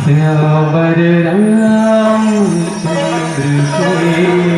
श्यावर रामचंद्र की जय।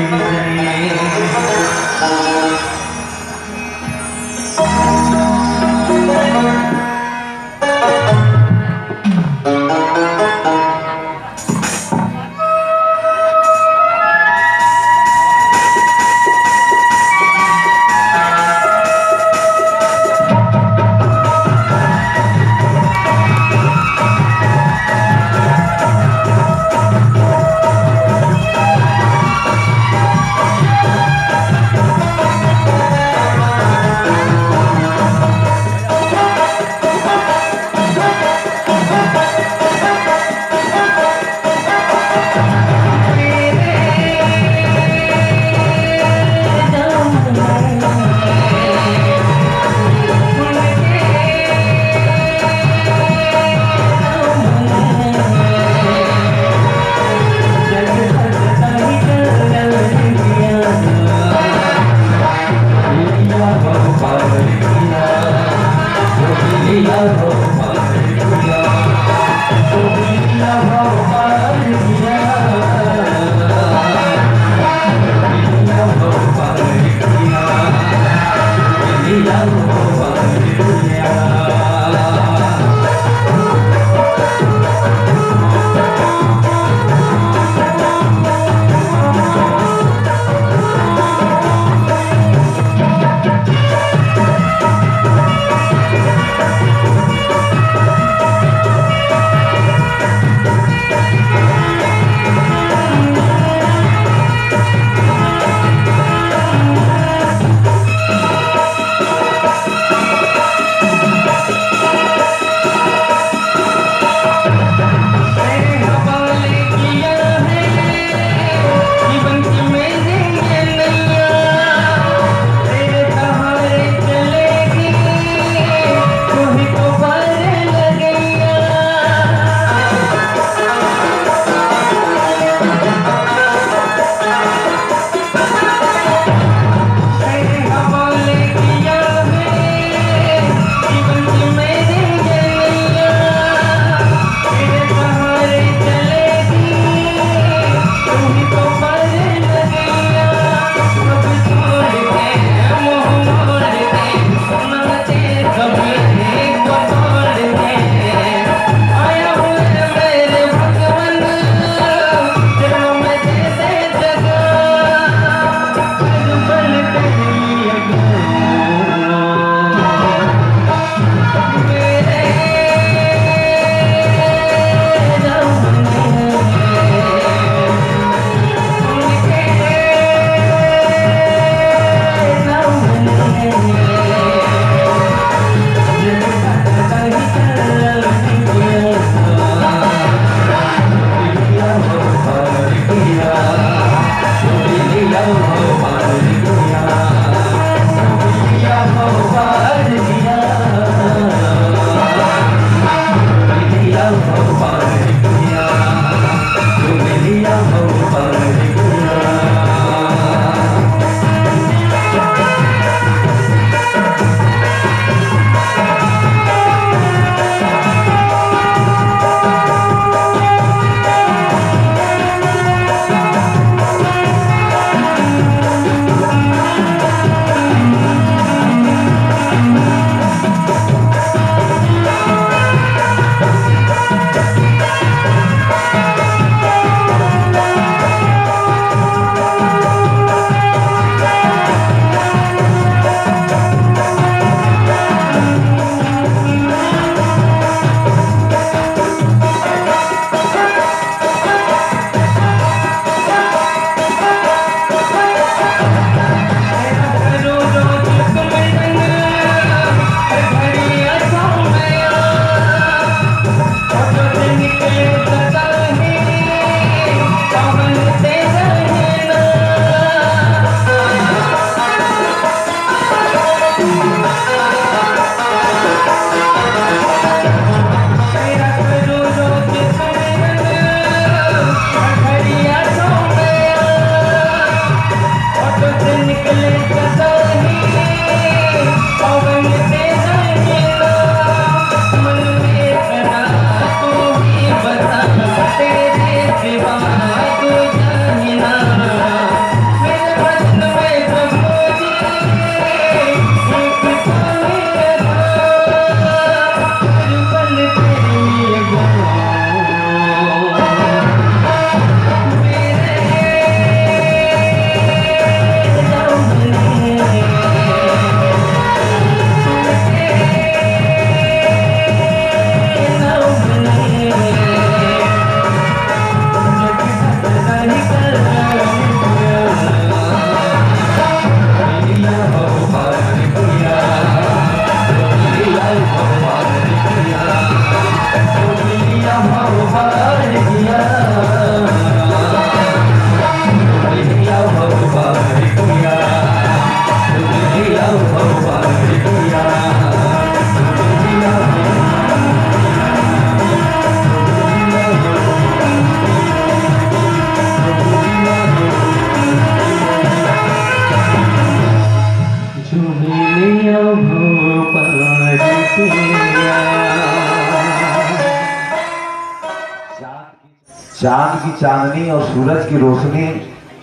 चांद की चांदनी और सूरज की रोशनी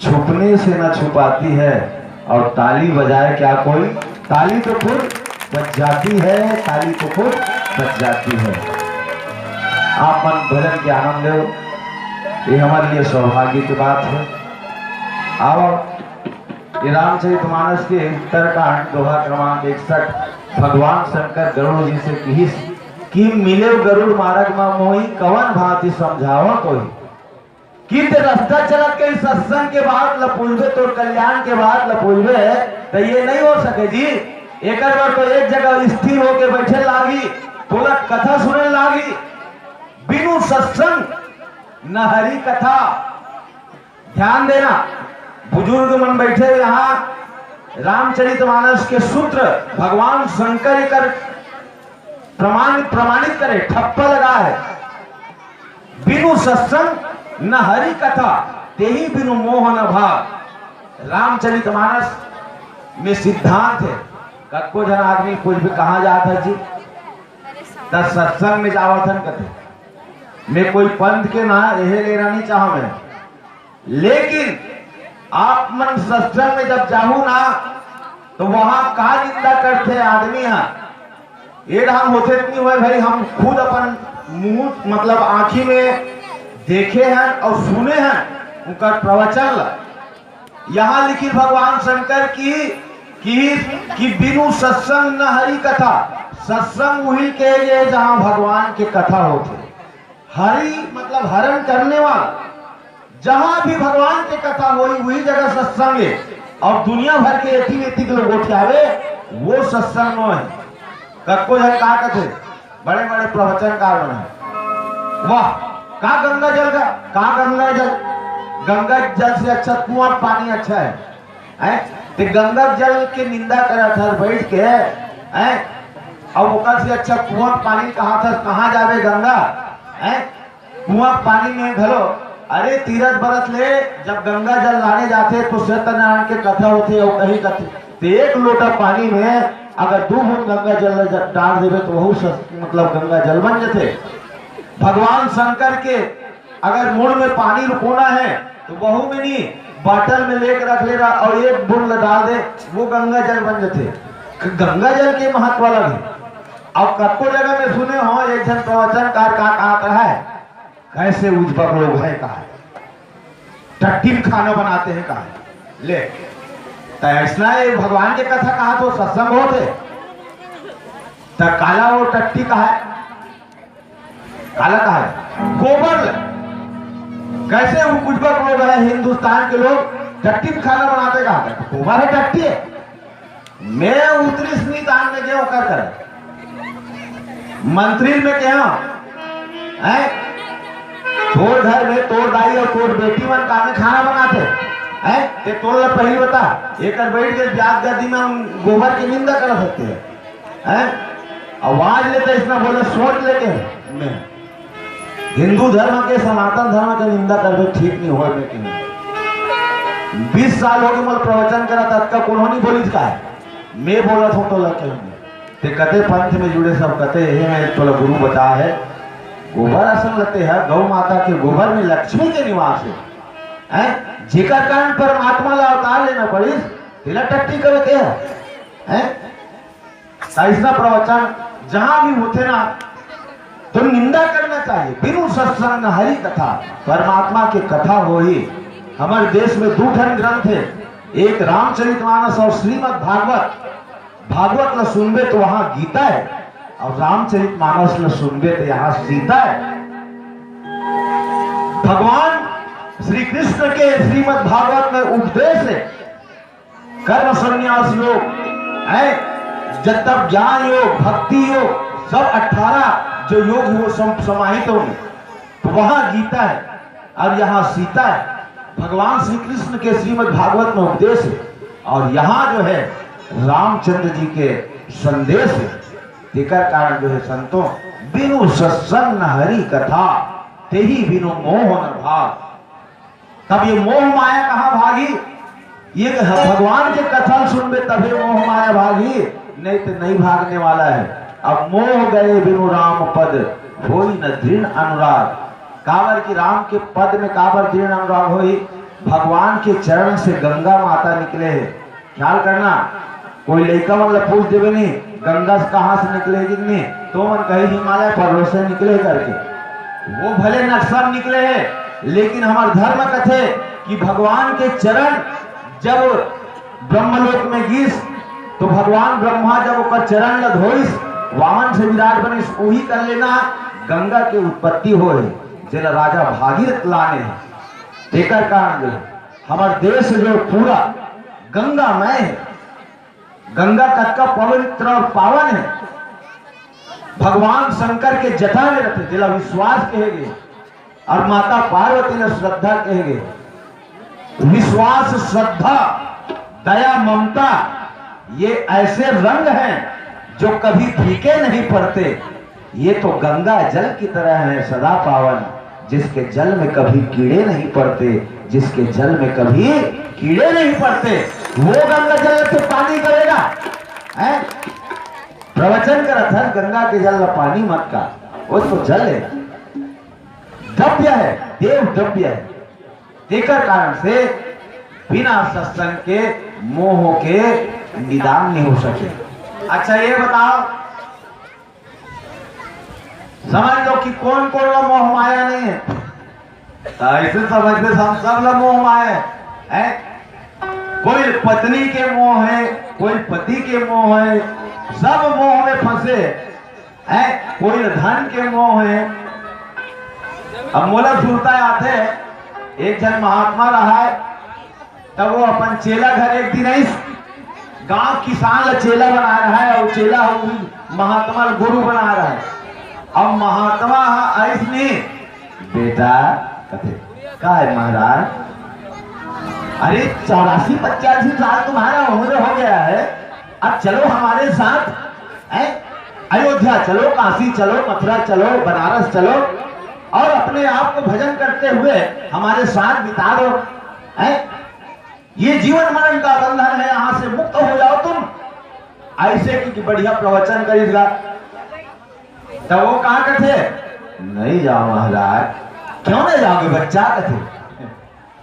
छुपने से न छुपाती है, और ताली बजाए क्या कोई, ताली तो खुद बज जाती है, ताली तो खुद बज जाती है। आप मन भजन के आनंद लो, ये हमारे लिए सौभाग्य की बात है। अब ये रामचरितमानस के उत्तरकांड दोहा क्रमांक 61 भगवान शंकर गरुड़ जी से कि मिले गरुड़ मार्ग में मोही कवन भांति समझावा कोई, कि रास्ता चलत के सत्संग के बाद लपूजबे तो कल्याण के बाद लपूजबे तो ये नहीं हो सके जी। एक बार तो एक जगह स्थिर होके बैठे लागी, तोला कथा सुने लागी, बिनु सत्संग न हरी कथा। ध्यान देना, बुजुर्ग मन बैठे यहाँ रामचरितमानस के सूत्र भगवान शंकर कर प्रमाणित करे, ठप्पा लगा है। बिनु सत्संग न हरि कथा, तेही बिनु मोह न भाव। रामचरितमानस में सिद्धांत है, कको जन आदमी कुछ भी कहा जाता है जी, तब सत्संग में जावथन कथे। मैं कोई पंथ के ना यह लेना नहीं चाहूं मैं, लेकिन आप मन सत्संग में जब जाऊं ना तो वहां का निंदा करते आदमी है। ये हम होते नहीं हुए भाई, हम खुद अपन मुंह मतलब आंखी में देखे हैं और सुने हैं उनका प्रवचन। यहाँ लिखी भगवान शंकर कि बिनु सत्संग न हरि कथा। सत्संग वही के लिए जहां भगवान की कथा होते, हरि मतलब हरण करने वाला। जहां भी भगवान की कथा हुई वही जगह सत्संग है, और दुनिया भर के एथी लोग उठावे वो सत्संग है। कको है का कहते बड़े बड़े प्रवचनकार बने, वाह का गंगा जल का गंगा जल, गंगा जल से अच्छा कुआं पानी अच्छा है। तो गंगा जल के निंदा करा था बैठ के, और ओकर से अच्छा कुआं पानी कहा था, कहाँ जावे गंगा कुआं पानी में घलो। अरे तीरथ बरस ले जब गंगा जल लाने जाते तो सत्यनारायण के कथा होते और कहीं कथे, तो एक लोटा पानी में अगर 2 बूंद गंगा जल डाल देवे तो वह मतलब गंगा जल बन जाते। भगवान शंकर के अगर मुड़ में पानी रुकोना है तो बहु में नहीं, बाटल में लेकर रख ले रहा और 1 बूंद डाल दे वो गंगा जल बन जाते। गंगा जल के महत्व अलग है। अब कत्को जगह में सुने हो एक जन प्रवचनकार का कहा है, कैसे उज्जवल लोग है कहा, टट्टी में खाना बनाते हैं कहा ले, तो ऐसा भगवान के कथा कहा तो सत्संग होते। तो काला और टट्टी कहा है, काला कहा है गोबर। कैसे उज्जवल लोग है हिंदुस्तान के लोग टट्टी में खाना बनाते कहा था, तो गोबर है टट्टी है। मैं उत्तरी स्मितान में गया कर मंत्री में क्या है, तोर घर में तोर दाई और तोर बेटी मन का में खाना बनाते हैं, ते तोर पहली बता एक बैठ के ब्याज गद्दी में हम गोबर की निंदा कर सकते हैं। आवाज लेते इतना बोले सोच लेके मैं हिंदू धर्म के सनातन धर्म के निंदा कर ठीक नहीं हो। 20 साल हो गए मैं प्रवचन करा था, तब कौन बोली था मैं बोला था तो लगे ते कते पंथ में जुड़े सब कते है तो गुरु बता है गोबर असल लगते हैं। गौ माता के गोबर में लक्ष्मी के निवास है, जेकर कारण परमात्मा ला अवतार लेना पड़ी, तिला टट्टी करे के है। ऐसा प्रवचन जहां भी होते ना तो निंदा करना चाहिए। बिनु सत्संग न हरि कथा, परमात्मा की कथा हो ही। हमारे देश में 2 ग्रंथ है, एक रामचरितमानस और श्रीमद् भागवत। भागवत न सुनबे तो वहां गीता है, और रामचरितमानस न सुनबे तो यहाँ सीता है। भगवान श्री कृष्ण के श्रीमद् भागवत में उपदेश है कर्म संन्यास योग है, जब तक ज्ञान योग भक्ति योग सब 18 जो योग वो समाहित होंगे, तो वहां गीता है और यहाँ सीता है। भगवान श्री कृष्ण के श्रीमद् भागवत में उपदेश है, और यहाँ जो है रामचंद्र जी के संदेश है। तेकर कारण जो है संतों बिनु सत्संग न हरि कथा, तेही बिनु मोह न भाग। तब ये मोह माया कहाँ भागी, ये भगवान के कथा सुनबे तभी मोह माया भागी, नहीं तो नहीं भागने वाला है। अब मोह गए बिनु राम पद, होई न दृढ़ अनुराग। काबर की राम के पद में काबर दृढ़ अनुराग होई, भगवान के चरण से गंगा माता निकले है। ख्याल करना, कोई लड़का मतलब पूछ देवे नहीं गंगा से कहाँ से निकलेगी नहीं, तो मन कहीं हिमालय पर्वत से निकले करके, वो भले नक्शा निकले है, लेकिन हमार धर्म कथे कि भगवान के चरण जब ब्रह्मलोक में गिस तो भगवान ब्रह्मा जब ओकर चरण ल धोइस, वामन से विराट बनिस, वही कर लेना गंगा के उत्पत्ति होए जेला राजा भागीरथ लाने है। तेकर कारण जो हमार देश जो पूरा गंगामय है, गंगा कतका पवित्र और पावन है, भगवान शंकर के जटा में रहते जिला विश्वास कहे गए, और माता पार्वती ने श्रद्धा कहे गए। विश्वास, श्रद्धा, दया, ममता ये ऐसे रंग हैं जो कभी फीके नहीं पड़ते। ये तो गंगा जल की तरह है सदा पावन, जिसके जल में कभी कीड़े नहीं पड़ते, जिसके जल में कभी कीड़े नहीं पड़ते, वो गंगा जल से पानी करेगा है? प्रवचन करत है गंगा के जल में पानी मत का, वो तो जल है, द्रव्य है, देव द्रव्य है। तेकर कारण से बिना सत्संग के मोह के निदान नहीं हो सके। अच्छा ये बताओ, समझ लो कि कौन कौन लोग मोह माया नहीं है, ऐसे समझते हम सब लोग मोह माया है। कोई पत्नी के मोह है, कोई पति के मोह है, सब मोह में फंसे है। कोई धन के मोह है। अब मोला सुनता आते एक जन महात्मा रहा है, तब वो अपन चेला घर एक दिन आई गांव किसान ला चेला बना रहा है, और चेला महात्मा गुरु बना रहा है। अब महात्मा ऐसने बेटा कथे का है महाराज, अरे 84-85 साल तुम्हारा उम्र हो गया है, अब चलो हमारे साथ है, अयोध्या चलो, काशी चलो, मथुरा चलो, बनारस चलो, और अपने आप को भजन करते हुए हमारे साथ बिता दो है। ये जीवन मरण का बंधन है, यहां से मुक्त हो जाओ तुम। ऐसे की बढ़िया प्रवचन करेगा, तब वो कहा कथे नहीं जाओ महाराज। क्यों नहीं जाओगे बच्चा कथे?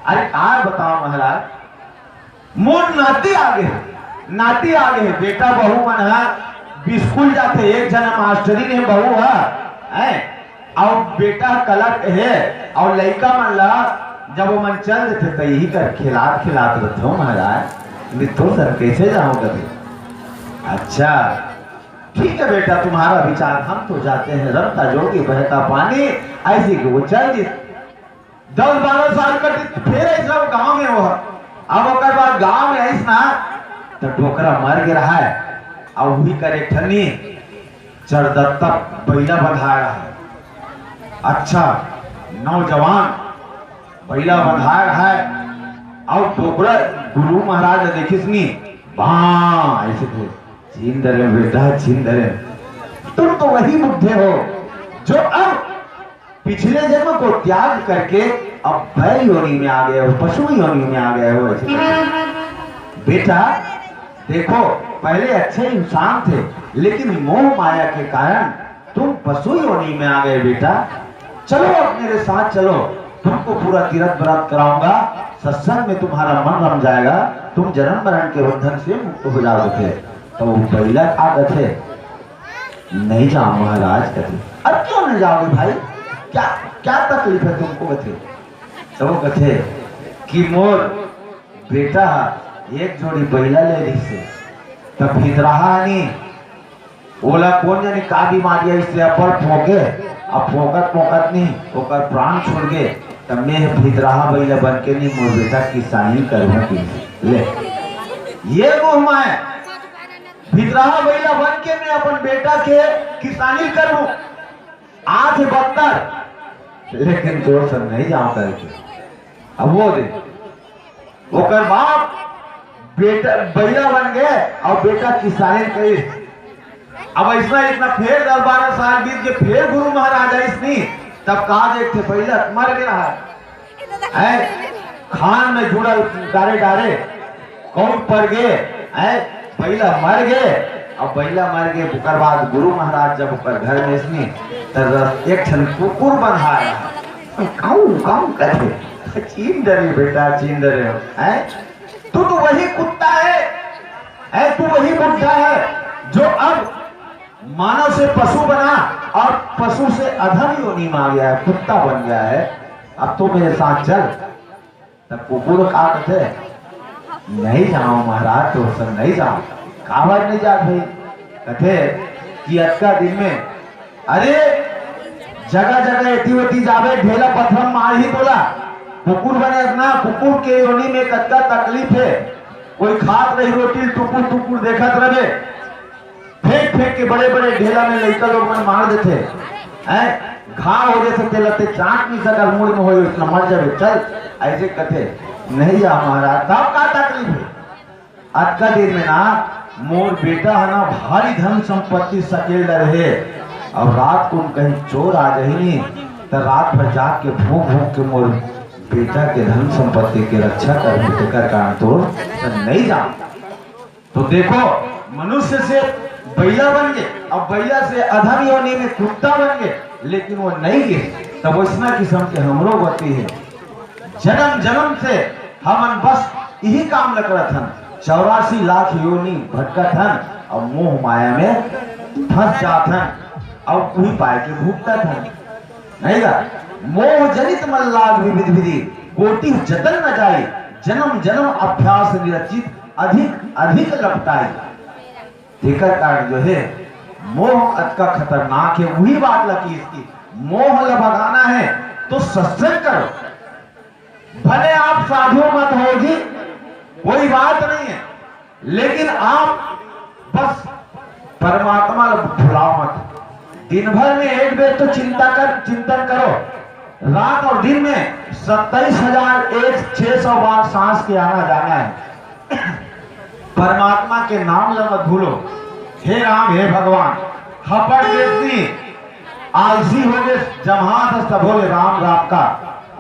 अरे कहा बताओ महाराज, मोर नाती आगे, नाती आगे बेटा बहू मन है स्कूल जाते, एक जना मास्टरी ने बहू है, और बेटा कलक है, और लड़का मन ला जब वो मन चल देते तो यही कर खिलात रहते हो महाराज। तो सर कैसे जाओ कभी? अच्छा ठीक है बेटा, तुम्हारा विचार, हम तो जाते हैं रमता जोगी बहता पानी, ऐसी कि वो चल जी 10-12 साल कर फिर ऐसा गांव में हो। अब ओकर बाद गांव में ऐसा तो डोकरा मर गया है, और वही करे ठनी चरदत्ता बैला बंधा रहा है। अच्छा नौजवान बैला बंधा रहा है, और डोकरा गुरु महाराज देखिस नी बां ऐसे थे, छीन दरे बेटा छीन दरे। तुम तो वही बुद्धे हो जो अब पिछले जन्म को त्याग करके अब बैल योनि में आ गए हो, पशु योनि में आ गए हो। बेटा देखो, पहले अच्छे इंसान थे, लेकिन मोह माया के कारण तुम पशु योनि में आ गए। बेटा चलो अब मेरे साथ चलो, तुमको पूरा तीर्थ व्रत कराऊंगा, सत्संग में तुम्हारा मन रम जाएगा, तुम जन्म मरण के बंधन से मुक्त हो जाओगे। तो वो बैला आ गए, नहीं जाओ महाराज कहते। अब क्यों नहीं जाओगे भाई, क्या क्या तकलीफ है तुमको कहते? तो वो कहते कि मोर बेटा एक जोड़ी बैला ले रही से, तब फिर रहा नहीं ओला कौन जाने का बीमारी है, इससे अपर फोके, अब फोकत नहीं ओकर प्राण छोड़ गए, तब मैं फिर रहा बैला बन के नहीं मोर बेटा किसानी करूँगी। ले ये मोह माया, भितरहा बैला बन के मैं अपन बेटा के किसानी करूं, आज बदतर, लेकिन जोर से नहीं जाओ करके। अब वो दे ओकर बाप बेटा बैला बन गए और बेटा किसानी करे। अब ऐसा इतना फिर 10-12 साल बीत के फिर गुरु महाराज इसनी, तब कहा देखते बैला मर गया है, खान में जुड़ा डारे कौन पड़ गए, बैला मर गए। अब बैला मर गए, बाद गुरु महाराज जब ऊपर घर में इसने एक ठन कुकुर बंधा रहा, काऊ काऊ करे चीन डरे बेटा, चीन डरे हैं। तू तो वही कुत्ता है, तू वही बुढ़ा है जो अब मानव से पशु बना और पशु से अधम योनि में आ गया है, कुत्ता बन गया है। अब तो मेरे साथ चल। तब कुकुर कहा थे नहीं जाओ महाराज, तो सर नहीं जाओ। कहा नहीं जा भाई, कथे कि अक्का दिन में अरे जगह जगह एती जावे ढेला पत्थर मार ही बोला कुकुर बने अपना। कुकुर के योनि में कत्ता तकलीफ है, कोई खात रही रोटी टुकुर टुकुर देखत रहे, फेंक फेंक के बड़े बड़े ढेला में लड़का लोग मन मार देते हैं। घाव हो जैसे तेलते चाट नहीं सका, मुड़ में हो इतना मर जावे। चल ऐसे कथे नहीं जा महाराज, तब का तकलीफ है। आज का दिन में ना मोर बेटा है ना भारी धन संपत्ति सकेल रहे, और रात को कहीं चोर आ जाही तो रात भर जाग के भूख भूख के मोर बेटा के धन संपत्ति के रक्षा कर कारण तो नहीं जा। तो देखो मनुष्य से बैला बन गए, अब बैला से अधम योनि में कुत्ता बन गए, लेकिन वो नहीं गए। तब वैसना किस्म के हमरो गति है, जन्म जन्म से हमन बस यही काम करत हन, 84 लाख योनि भटकत हन और मोह माया में फंस जात हन और वही पाए के भूखता हन। नहीं गा मोह जनित मन लाग विविध विधि, कोटि जतन न जाए, जन्म जन्म अभ्यास निरचित अधिक अधिक लपटाई। देखकर कारण जो है मोह अतका खतरनाक है। वही बात लगी इसकी, मोह ल भगाना है तो सत्संग करो, भले आप साधु मत हो जी, कोई बात नहीं है, लेकिन आप बस परमात्मा भुलाओ मत। दिन भर में एक बेर तो चिंतन करो। रात और दिन में 27,600 बार सांस के आना जाना है। परमात्मा के नाम ल मत भूलो। हे राम हे भगवान, हपड़ देती आलसी हो गए जमहात बोले राम राम का।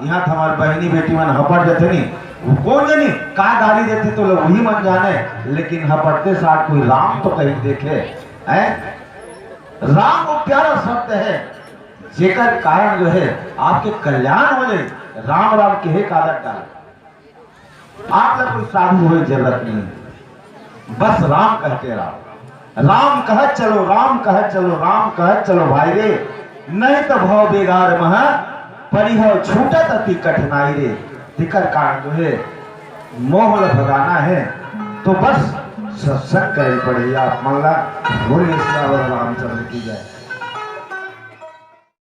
यहाँ हमारे बहनी बेटी मन हपड़ देते नहीं, वो कौन जानी का गाली देते तो लोग वही मन जाने, लेकिन हपड़ते साथ कोई राम तो कहीं देखे हैं। राम वो प्यारा शब्द है जेकर कारण जो है आपके कल्याण हो जाए। राम राम के आदत डाल, आप लोग कोई साधु हो जरूरत नहीं, बस राम कहते रहो। राम कह चलो, राम कह चलो, राम कह चलो भाई रे, नहीं तो भाव बेगार मह परिहर छूटत अति कठिनाई रे। दिक्कत कारण जो है मोह भगाना है तो बस सत्संग करे पड़ेगा। मल्ला बोलिए रामचंद्र की जय।